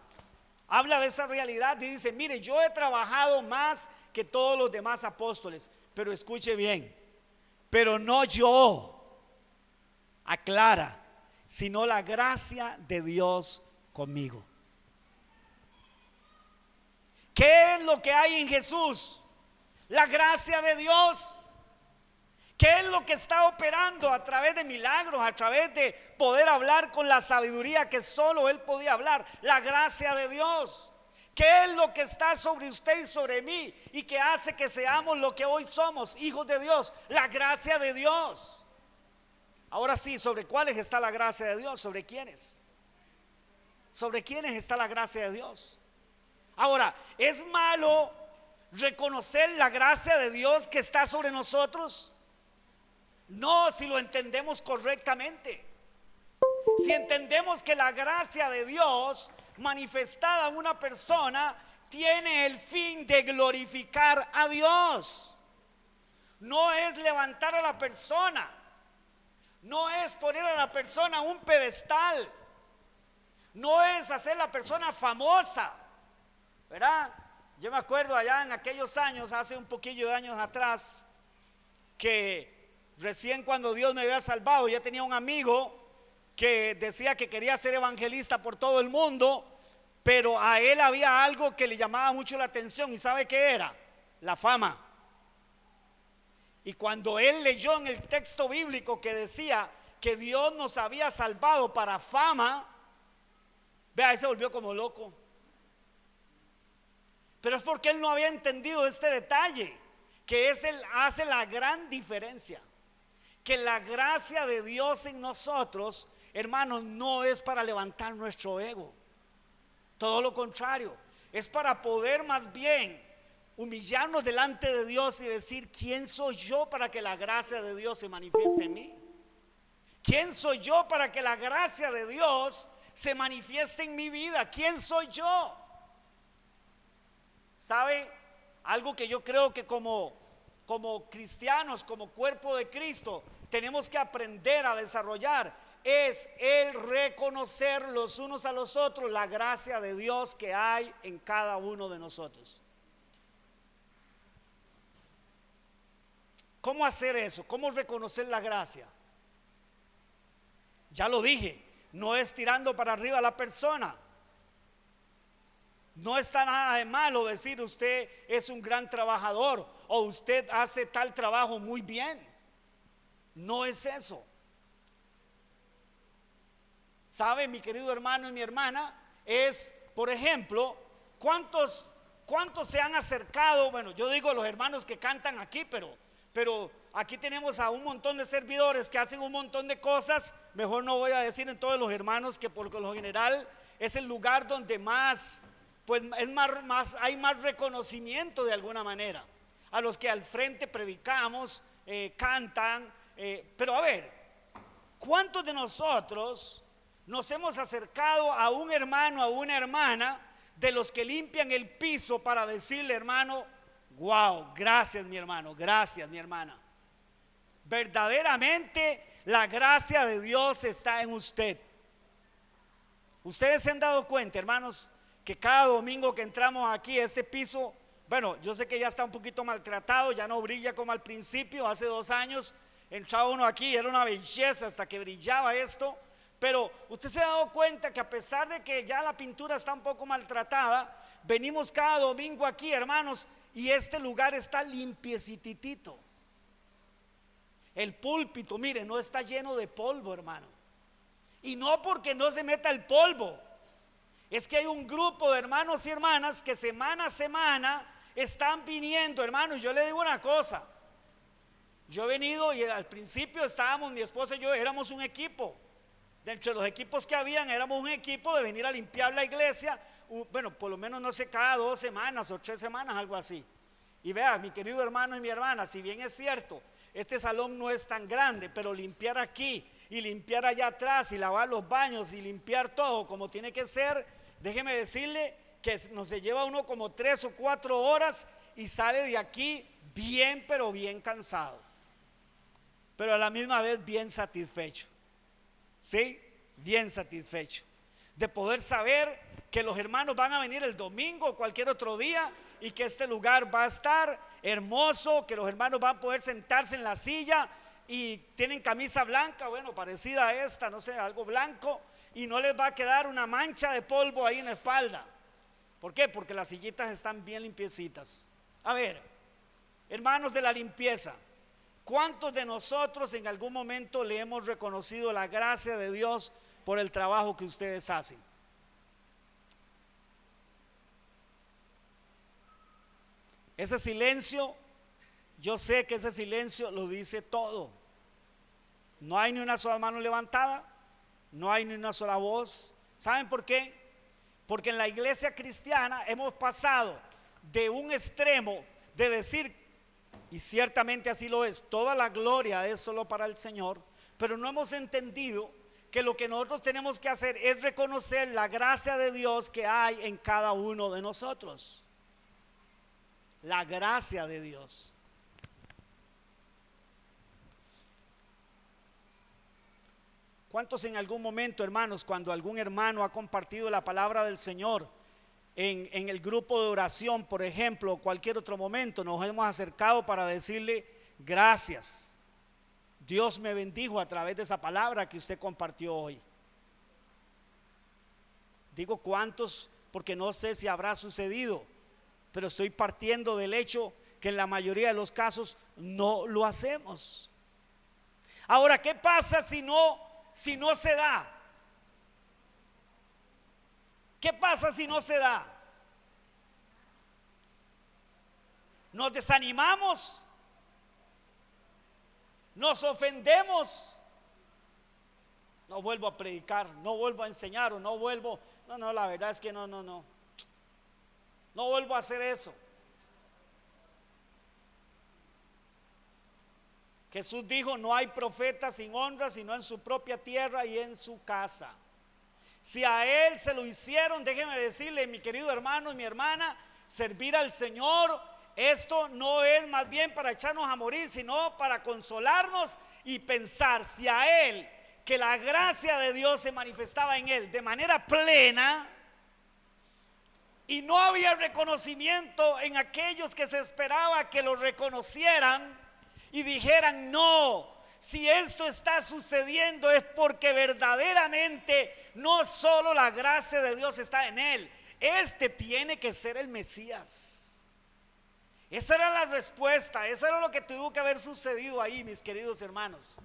Speaker 1: Habla de esa realidad y dice, mire, yo he trabajado más que todos los demás apóstoles, pero escuche bien, pero no yo, aclara, sino la gracia de Dios conmigo. ¿Qué es lo que hay en Jesús? La gracia de Dios. ¿Qué es lo que está operando a través de milagros, a través de poder hablar con la sabiduría que solo Él podía hablar? La gracia de Dios. ¿Qué es lo que está sobre usted y sobre mí y que hace que seamos lo que hoy somos, hijos de Dios? La gracia de Dios. Ahora sí, ¿sobre cuáles está la gracia de Dios? ¿Sobre quiénes? ¿Sobre quiénes está la gracia de Dios? Ahora, ¿es malo reconocer la gracia de Dios que está sobre nosotros? No, si lo entendemos correctamente. Si entendemos que la gracia de Dios manifestada en una persona tiene el fin de glorificar a Dios. no es levantar a la persona, no es poner a la persona en un pedestal, no es hacer la persona famosa, ¿verdad? Yo me acuerdo allá en aquellos años, hace un poquillo de años atrás, que recién cuando Dios me había salvado, yo tenía un amigo que decía que quería ser evangelista por todo el mundo, pero a él había algo que le llamaba mucho la atención. ¿Y sabe qué era? La fama. Y cuando él leyó en el texto bíblico que decía que Dios nos había salvado para fama, vea, él se volvió como loco. Pero es porque él no había entendido este detalle, que hace la gran diferencia. Que la gracia de Dios en nosotros, hermanos, no es para levantar nuestro ego. Todo lo contrario, es para poder más bien humillarnos delante de Dios y decir: ¿quién soy yo para que la gracia de Dios se manifieste en mí? ¿Quién soy yo para que la gracia de Dios se manifieste en mi vida? ¿Quién soy yo? ¿Sabe? Algo que yo creo que como cristianos, como cuerpo de Cristo, tenemos que aprender a desarrollar es el reconocer los unos a los otros la gracia de Dios que hay en cada uno de nosotros. ¿Cómo hacer eso? ¿Cómo reconocer la gracia? Ya lo dije, no es tirando para arriba a la persona. No está nada de malo decir: usted es un gran trabajador o usted hace tal trabajo muy bien. No es eso. ¿Sabe, mi querido hermano y mi hermana? Es, por ejemplo, ¿cuántos se han acercado? Bueno, yo digo los hermanos que cantan aquí, pero aquí tenemos a un montón de servidores que hacen un montón de cosas. Mejor no voy a decir en todos los hermanos, que por lo general es el lugar donde más, pues hay más reconocimiento de alguna manera. A los que al frente predicamos, cantan, pero a ver, ¿cuántos de nosotros nos hemos acercado a un hermano, a una hermana, de los que limpian el piso para decirle: hermano, wow, gracias mi hermano, gracias mi hermana? Verdaderamente la gracia de Dios está en usted. Ustedes se han dado cuenta, hermanos, que cada domingo que entramos aquí a este piso, bueno, yo sé que ya está un poquito maltratado, ya no brilla como al principio. Hace 2 años entraba uno aquí, era una belleza hasta que brillaba esto. Pero usted se ha dado cuenta que a pesar de que ya la pintura está un poco maltratada, venimos cada domingo aquí, hermanos, y este lugar está limpiecitito. El púlpito, mire, no está lleno de polvo, hermano. Y no porque no se meta el polvo, es que hay un grupo de hermanos y hermanas que semana a semana están viniendo, hermano. Y yo le digo una cosa: yo he venido y al principio estábamos, mi esposa y yo éramos un equipo. Dentro de los equipos que habían, éramos un equipo de venir a limpiar la iglesia, bueno, por lo menos no sé, cada 2 semanas o 3 semanas, algo así. Y vea, mi querido hermano y mi hermana, si bien es cierto, este salón no es tan grande, pero limpiar aquí y limpiar allá atrás y lavar los baños y limpiar todo como tiene que ser, déjeme decirle que nos se lleva uno como 3 o 4 horas y sale de aquí bien, pero bien cansado, pero a la misma vez bien satisfecho. Sí, bien satisfecho de poder saber que los hermanos van a venir el domingo o cualquier otro día y que este lugar va a estar hermoso, que los hermanos van a poder sentarse en la silla y tienen camisa blanca, bueno, parecida a esta, no sé, algo blanco, y no les va a quedar una mancha de polvo ahí en la espalda. ¿Por qué? Porque las sillitas están bien limpiecitas. A ver, hermanos de la limpieza, ¿cuántos de nosotros en algún momento le hemos reconocido la gracia de Dios por el trabajo que ustedes hacen? Ese silencio, yo sé que ese silencio lo dice todo. No hay ni una sola mano levantada, no hay ni una sola voz. ¿Saben por qué? Porque en la iglesia cristiana hemos pasado de un extremo de decir, y ciertamente así lo es, toda la gloria es solo para el Señor, pero no hemos entendido que lo que nosotros tenemos que hacer es reconocer la gracia de Dios que hay en cada uno de nosotros. La gracia de Dios. ¿Cuántos en algún momento, hermanos, cuando algún hermano ha compartido la palabra del Señor en el grupo de oración, por ejemplo, o cualquier otro momento, nos hemos acercado para decirle gracias? Dios me bendijo a través de esa palabra que usted compartió hoy. Digo cuántos porque no sé si habrá sucedido, pero estoy partiendo del hecho que en la mayoría de los casos no lo hacemos. Ahora, ¿qué pasa si no se da? ¿Qué pasa si no se da? ¿Nos desanimamos? ¿Nos ofendemos? No vuelvo a predicar, no vuelvo a enseñar o no vuelvo. No, la verdad es que no vuelvo a hacer eso. Jesús dijo: no hay profeta sin honra sino en su propia tierra y en su casa. Si a él se lo hicieron, déjeme decirle, mi querido hermano y mi hermana, servir al Señor, esto no es más bien para echarnos a morir, sino para consolarnos y pensar si a él, que la gracia de Dios se manifestaba en él de manera plena y no había reconocimiento en aquellos que se esperaba que lo reconocieran y dijeran: no, si esto está sucediendo es porque verdaderamente no solo la gracia de Dios está en él, este tiene que ser el Mesías. Esa era la respuesta, eso era lo que tuvo que haber sucedido ahí, mis queridos hermanos.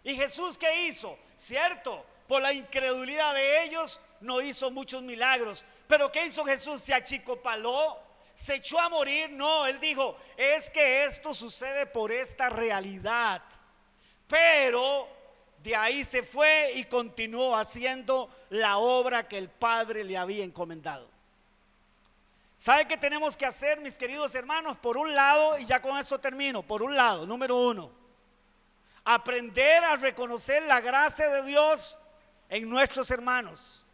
Speaker 1: ¿Y Jesús qué hizo? Cierto, por la incredulidad de ellos no hizo muchos milagros, pero ¿qué hizo Jesús? ¿Se achicopaló? ¿Se echó a morir? No, él dijo: es que esto sucede por esta realidad. Pero de ahí se fue y continuó haciendo la obra que el Padre le había encomendado. ¿Sabe qué tenemos que hacer, mis queridos hermanos? Por un lado, y ya con esto termino, por un lado, número uno, aprender a reconocer la gracia de Dios en nuestros hermanos.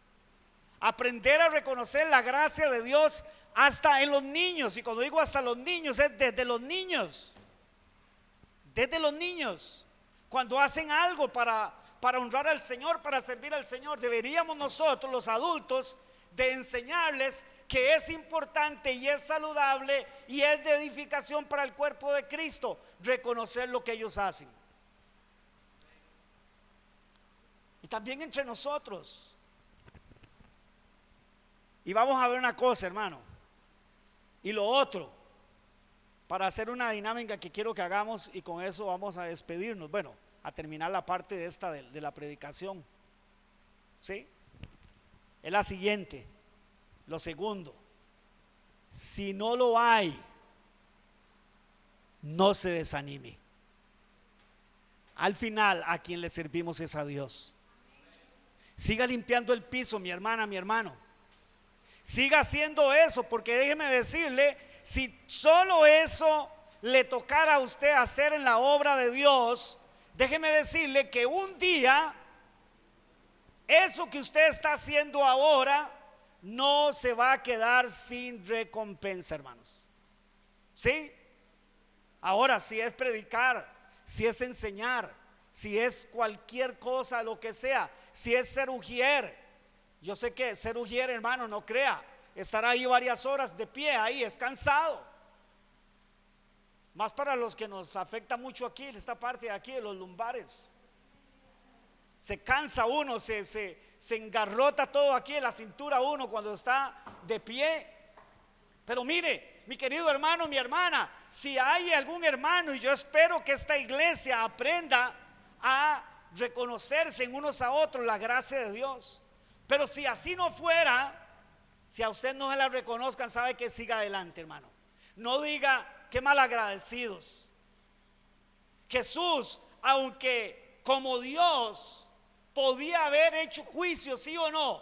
Speaker 1: Aprender a reconocer la gracia de Dios hasta en los niños. Y cuando digo hasta los niños, es desde los niños. Desde los niños. Cuando hacen algo para honrar al Señor, para servir al Señor, deberíamos nosotros, los adultos, de enseñarles que es importante y es saludable y es de edificación para el cuerpo de Cristo reconocer lo que ellos hacen. Y también entre nosotros. Y vamos a ver una cosa, hermano. Y lo otro, para hacer una dinámica que quiero que hagamos, y con eso vamos a despedirnos, bueno, a terminar la parte de esta de la predicación. ¿Sí? Es la siguiente. Lo segundo, si no lo hay, no se desanime. Al final, a quien le servimos es a Dios. Siga limpiando el piso, mi hermana, mi hermano. Siga haciendo eso, porque déjeme decirle, si solo eso le tocara a usted hacer en la obra de Dios, déjeme decirle que un día eso que usted está haciendo ahora no se va a quedar sin recompensa, hermanos. ¿Sí? Ahora, si es predicar, si es enseñar, si es cualquier cosa, lo que sea, si es ser ujier. Yo sé que ser ujier, hermano, no crea, estar ahí varias horas de pie, ahí es cansado. Más para los que nos afecta mucho aquí, esta parte de aquí de los lumbares. Se cansa uno, se engarrota todo aquí en la cintura uno cuando está de pie. Pero mire, mi querido hermano, mi hermana, si hay algún hermano, y yo espero que esta iglesia aprenda a reconocerse en unos a otros la gracia de Dios. Pero si así no fuera, si a usted no se la reconozcan, sabe que siga adelante, hermano. No diga: qué malagradecidos. Jesús, aunque como Dios podía haber hecho juicio, sí o no.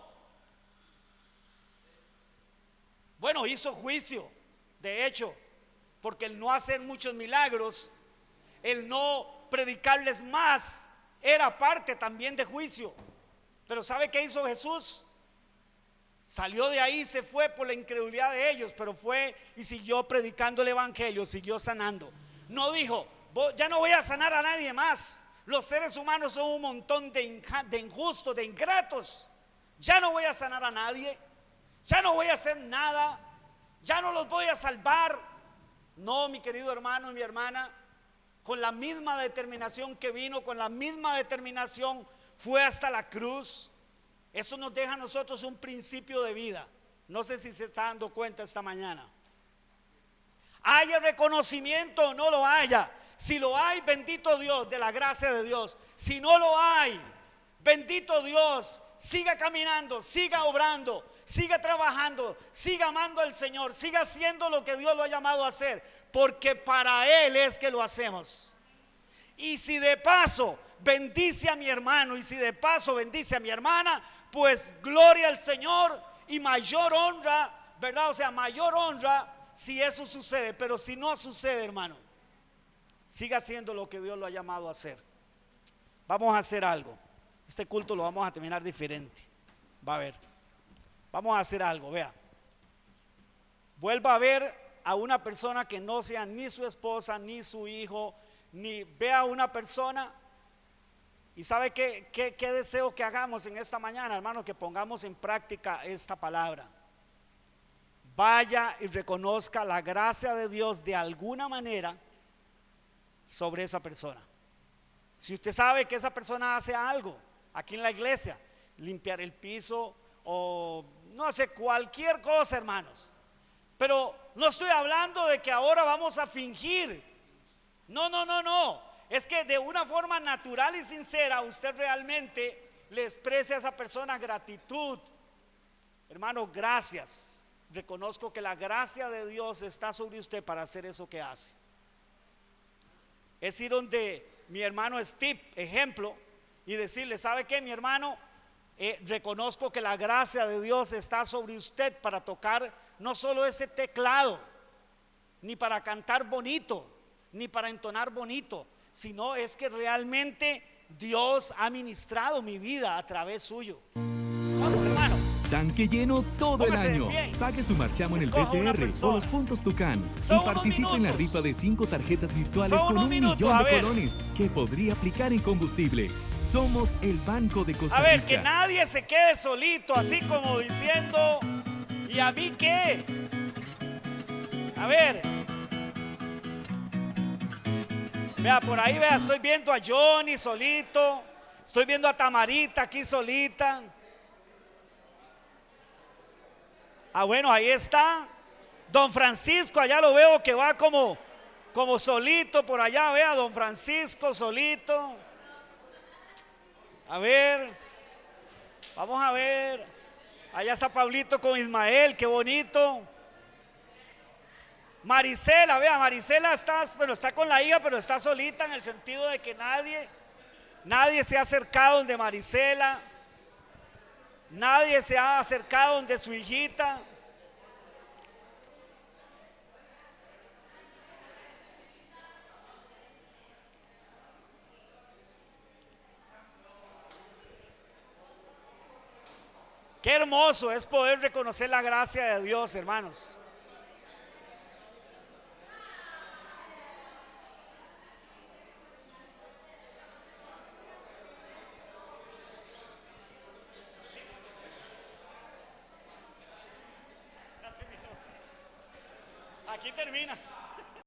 Speaker 1: Bueno, hizo juicio, de hecho, porque el no hacer muchos milagros, el no predicarles más, era parte también de juicio. Pero ¿sabe qué hizo Jesús? Salió de ahí, se fue por la incredulidad de ellos, pero fue y siguió predicando el evangelio, siguió sanando. No dijo: ya no voy a sanar a nadie más, Los seres humanos son un montón de injustos, de ingratos. Ya no voy a sanar a nadie, ya no voy a hacer nada, ya no los voy a salvar. No, mi querido hermano y mi hermana, con la misma determinación que vino, con la misma determinación fue hasta la cruz. Eso nos deja a nosotros un principio de vida. No sé si se está dando cuenta esta mañana. ¿Haya reconocimiento o no lo haya? Si lo hay, bendito Dios, de la gracia de Dios. Si no lo hay, bendito Dios, siga caminando, siga obrando, siga trabajando, siga amando al Señor, siga haciendo lo que Dios lo ha llamado a hacer, porque para Él es que lo hacemos. Y si de paso bendice a mi hermano y si de paso bendice a mi hermana, pues gloria al Señor y mayor honra, ¿verdad? O sea, mayor honra si eso sucede. Pero si no sucede, hermano, siga haciendo lo que Dios lo ha llamado a hacer. Vamos a hacer algo. Este culto lo vamos a terminar diferente. Va a ver. Vamos a hacer algo, vea. Vuelva a ver a una persona que no sea ni su esposa, ni su hijo, ni vea a una persona. Y sabe qué deseo que hagamos en esta mañana, hermano, que pongamos en práctica esta palabra. Vaya y reconozca la gracia de Dios de alguna manera sobre esa persona. Si usted sabe que esa persona hace algo aquí en la iglesia, limpiar el piso o no sé, cualquier cosa, hermanos. Pero no estoy hablando de que ahora vamos a fingir. No. Es que de una forma natural y sincera usted realmente le exprese a esa persona gratitud. Hermano, gracias. Reconozco que la gracia de Dios está sobre usted para hacer eso que hace. Es ir donde mi hermano Steve, ejemplo, y decirle, ¿sabe qué, mi hermano? Reconozco que la gracia de Dios está sobre usted para tocar no solo ese teclado, ni para cantar bonito, ni para entonar bonito, sino es que realmente Dios ha ministrado mi vida a través suyo. Vamos, hermano.
Speaker 2: Tanque lleno todo
Speaker 1: Póngase
Speaker 2: el
Speaker 1: de
Speaker 2: año.
Speaker 1: pie.
Speaker 2: Pague su marchamo en el
Speaker 1: Escoja una
Speaker 2: PCR o
Speaker 1: persona.
Speaker 2: los puntos Tucán
Speaker 1: Son
Speaker 2: y
Speaker 1: unos
Speaker 2: participe en la
Speaker 1: minutos.
Speaker 2: rifa de 5 tarjetas virtuales
Speaker 1: Son
Speaker 2: con
Speaker 1: unos
Speaker 2: un
Speaker 1: minutos,
Speaker 2: millón
Speaker 1: a
Speaker 2: de
Speaker 1: ver.
Speaker 2: colones que podría aplicar en combustible. Somos el Banco de Costa
Speaker 1: A ver, que
Speaker 2: Rica.
Speaker 1: nadie se quede solito, así como diciendo, ¿y a mí qué? A ver. Vea, por ahí, vea, estoy viendo a Johnny solito, estoy viendo a Tamarita aquí solita. Ah, bueno, ahí está. Don Francisco, allá lo veo que va como solito por allá, vea, don Francisco solito. A ver, vamos a ver. Allá está Pablito con Ismael, qué bonito. Marisela, vea, Marisela está con la hija, pero está solita en el sentido de que nadie se ha acercado donde Marisela, nadie se ha acercado donde su hijita. Qué hermoso es poder reconocer la gracia de Dios, hermanos. Aquí termina.